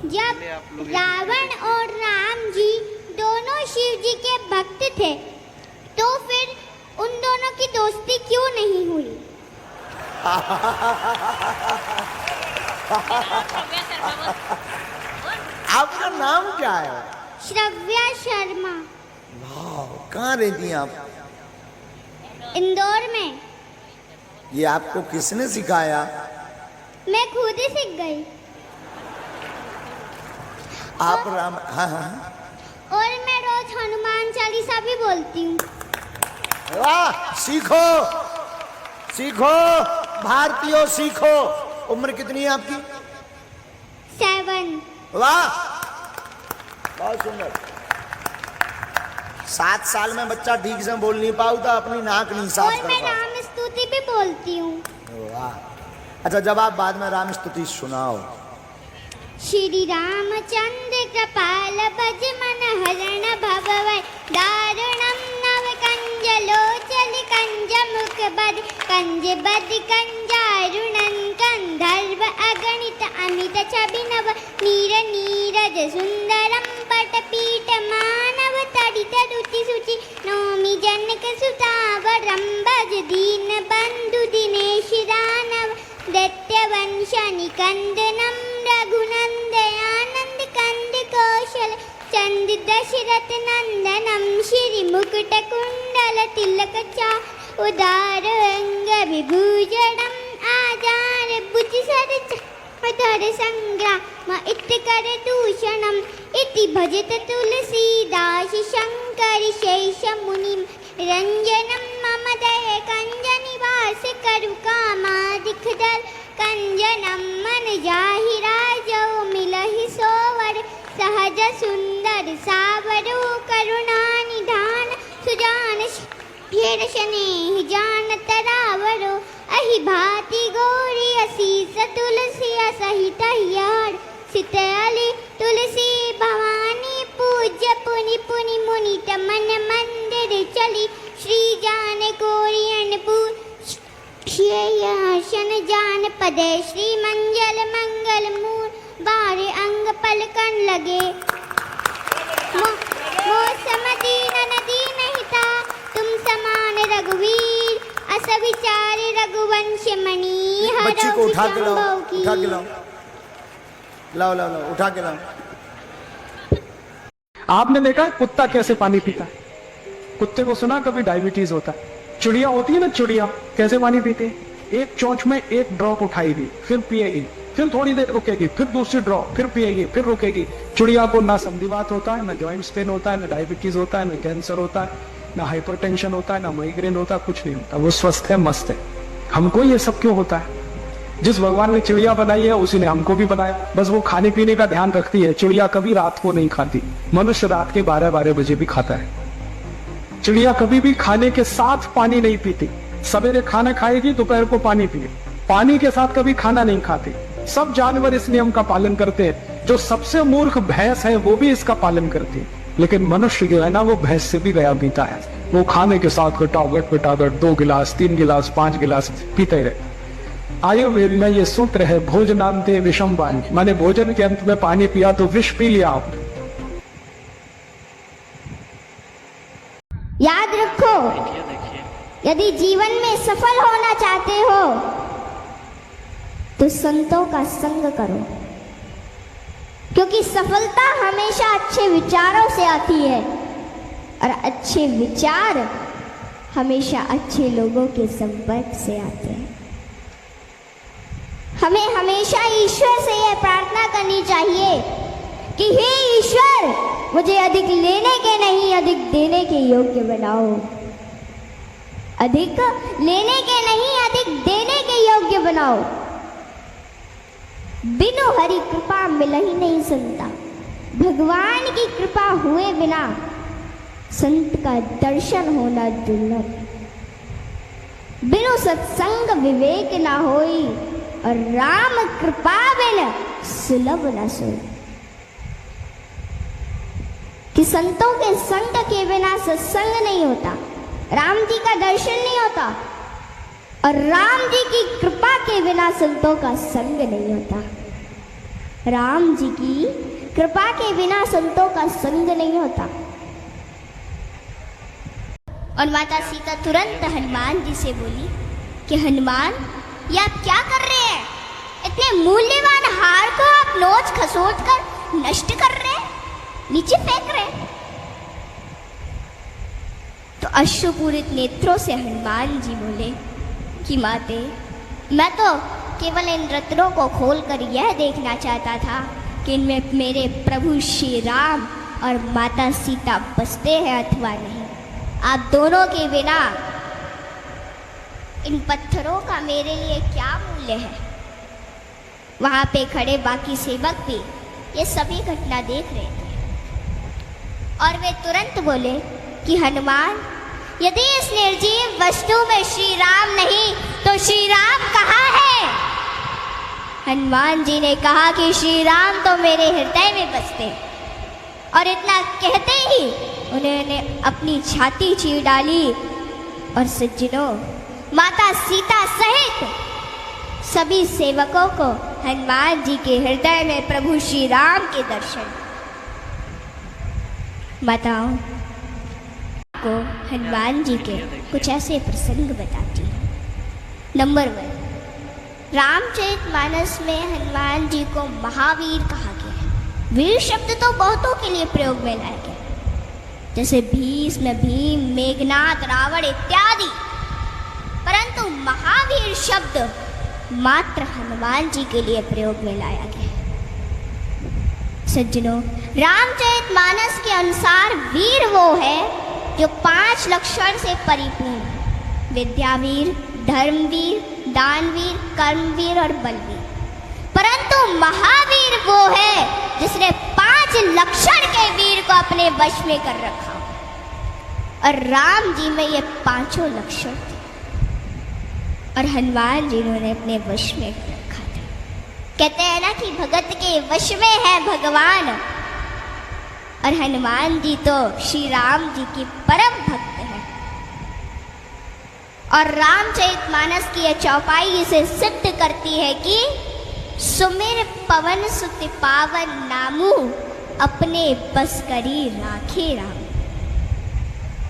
जब रावण और राम जी दोनों शिव जी के भक्त थे, तो फिर उन दोनों की दोस्ती क्यों नहीं हुई? आपका नाम क्या है? श्रव्या शर्मा। वाह, कहाँ रहती हैं आप? इंदौर में। ये आपको किसने सिखाया? मैं खुद ही सीख गई। आप राम, हाँ हाँ, और मैं रोज हनुमान चालीसा भी बोलती हूँ। वाह, सीखो सीखो भारतीयों, सीखो। उम्र कितनी है आपकी? 7। वाह, बहुत सुंदर। 7 साल में बच्चा ठीक से बोल नहीं पाता, अपनी नाक नहीं साफ और कर मैं पाता। राम स्तुति भी बोलती हूँ। वाह, अच्छा जब आप बाद में राम स्तुति सुनाओ। श्री रामचंद्र कृपाल भज मन हरण भवै दारुणम नव कंज लोचन कंज मुख बद कंज बद कंजारुणन कंधर्व अगणित अमित छबिनव नीर नीरज सुंदरम पटपीठ मानव तडित रुचि सुचि नौमि जनक सुतावरम भज दीन बंधु दिनेश दानव दैत्यवंश निकंदनम रघुनंदयानंद कंद कौशल चंद दशरथ नंदनम श्री मुकुट कुंडल तिलक चा उदार अंग विभूषणम आजार भुज सर धर संग्राम इत कर दूषणम इति भजत तुलसीदास शंकर शेष मुनि रंजनम मम दय कंज निवास करु कामादिक दल कंजनम मन जाहि राजौ मिलहि सोवर सहज सुंदर सावरो करुणा निधान सुजान स्नेह जान तरावरो अहि भाति गौरी असीस तुलसी सहित यार सितली तुलसी भवानी पूज्य पुनि पुनि मुनि मन मंदिर चली श्री जान कोरियन पूर शन जान पदे श्री मंगल मंगल मूल बारे अंग पलकन लगे मौसम दीन नदी नहीं था तुम समान रघुवीर अस विचार रघुवंश मणि बच्ची को उठा के लाओ, उठा के लाओ, लाओ लाओ लाओ, उठा के लाओ। आपने देखा कुत्ता कैसे पानी पीता है? कुत्ते को सुना कभी डायबिटीज होता है? चिड़िया होती है ना, चिड़िया कैसे पानी पीती है? एक चोंच में एक ड्रॉप उठाएगी, फिर पिएगी, फिर थोड़ी देर रुकेगी, फिर दूसरी ड्रॉप, फिर पिएगी, फिर रुकेगी। चिड़िया को ना संधिवात होता है, ना जॉइंट्स पेन होता है, ना डायबिटीज होता है, ना कैंसर होता है, ना हाइपरटेंशन होता है, ना माइग्रेन होता है, कुछ नहीं होता। वो स्वस्थ है, मस्त है। हमको ये सब क्यों होता है? जिस भगवान ने चिड़िया बनाई है उसी ने हमको भी बनाया। बस वो खाने पीने का ध्यान रखती है। चिड़िया कभी रात को नहीं खाती, मनुष्य रात के 12-12 बजे भी खाता है। चिड़िया कभी भी खाने के साथ पानी नहीं पीती। सवेरे खाना खाएगी, दोपहर को पानी पिए। पानी के साथ कभी खाना नहीं खाती। सब जानवर इस नियम का पालन करते हैं। जो सबसे मूर्ख भैंस है वो भी इसका पालन करती है। लेकिन मनुष्य जो है ना, वो भैंस से भी गया पीता है। वो खाने के साथ घटाघट घटाघट 2 गिलास 3 गिलास 5 गिलास पीते रहे। आयुर्वेद में ये सूत्र है, भोजनांते विषम पानी, माने भोजन के अंत में पानी पिया तो विष पी लिया आपने। याद रखो, यदि जीवन में सफल होना चाहते हो तो संतों का संग करो, क्योंकि सफलता हमेशा अच्छे विचारों से आती है और अच्छे विचार हमेशा अच्छे लोगों के संपर्क से आते हैं। हमें हमेशा ईश्वर से यह प्रार्थना करनी चाहिए कि हे ईश्वर, मुझे अधिक लेने के नहीं अधिक देने के योग्य बनाओ। अधिक लेने के नहीं अधिक देने के योग्य बनाओ। बिनु हरि कृपा मिल ही नहीं संता। भगवान की कृपा हुए बिना संत का दर्शन होना दुर्लभ। बिनु सत्संग विवेक ना होई और राम कृपा बिन सुलभ न सोई। कि संतों के संग के बिना सत्संग नहीं होता, राम जी का दर्शन नहीं होता और राम जी की कृपा के बिना संतों का संग नहीं होता। राम जी की कृपा के बिना संतों का संग नहीं होता। और माता सीता तुरंत हनुमान जी से बोली कि हनुमान, ये आप क्या कर रहे हैं? इतने मूल्यवान हार को आप नोच खसोट कर नष्ट कर रहे हैं, नीचे फेंक रहे हैं। तो अश्रुपूरित नेत्रों से हनुमान जी बोले कि माते, मैं तो केवल इन रत्नों को खोलकर यह देखना चाहता था कि इनमें मेरे प्रभु श्री राम और माता सीता बसते हैं अथवा नहीं। आप दोनों के बिना इन पत्थरों का मेरे लिए क्या मूल्य है? वहां पे खड़े बाकी सेवक भी ये सभी घटना देख रहे थे और वे तुरंत बोले कि हनुमान, यदि इस निर्जीव वस्तु में श्री राम नहीं तो श्री राम कहाँ है? हनुमान जी ने कहा कि श्री राम तो मेरे हृदय में बसते हैं। और इतना कहते ही उन्होंने अपनी छाती चीर डाली और सज्जनों, माता सीता सहित सभी सेवकों को हनुमान जी के हृदय में प्रभु श्री राम के दर्शन। माताओं को हनुमान जी के कुछ ऐसे प्रसंग बताती हूँ। नंबर 1, रामचरितमानस में हनुमान जी को महावीर कहा गया है। वीर शब्द तो बहुतों के लिए प्रयोग में लाया गया, जैसे भीष्म, भीम, मेघनाथ, रावण इत्यादि, परंतु महावीर शब्द मात्र हनुमान जी के लिए प्रयोग में लाया गया है। सज्जनों, रामचरितमानस के अनुसार वीर वो है जो 5 लक्षण से परिपूर्ण है: विद्यावीर, धर्मवीर, दानवीर, कर्मवीर और बलवीर। परंतु महावीर वो है जिसने 5 लक्षण के वीर को अपने वश में कर रखा, और राम जी में ये 5 लक्षण थे और हनुमान जी ने अपने वश में रखा था। कहते हैं ना कि भगत के वश में है भगवान, और हनुमान जी तो श्री राम जी की परम भक्त है। और रामचरितमानस की यह चौपाई इसे सिद्ध करती है कि सुमिर पवन सुत पावन नामू, अपने बस करी राखे राम।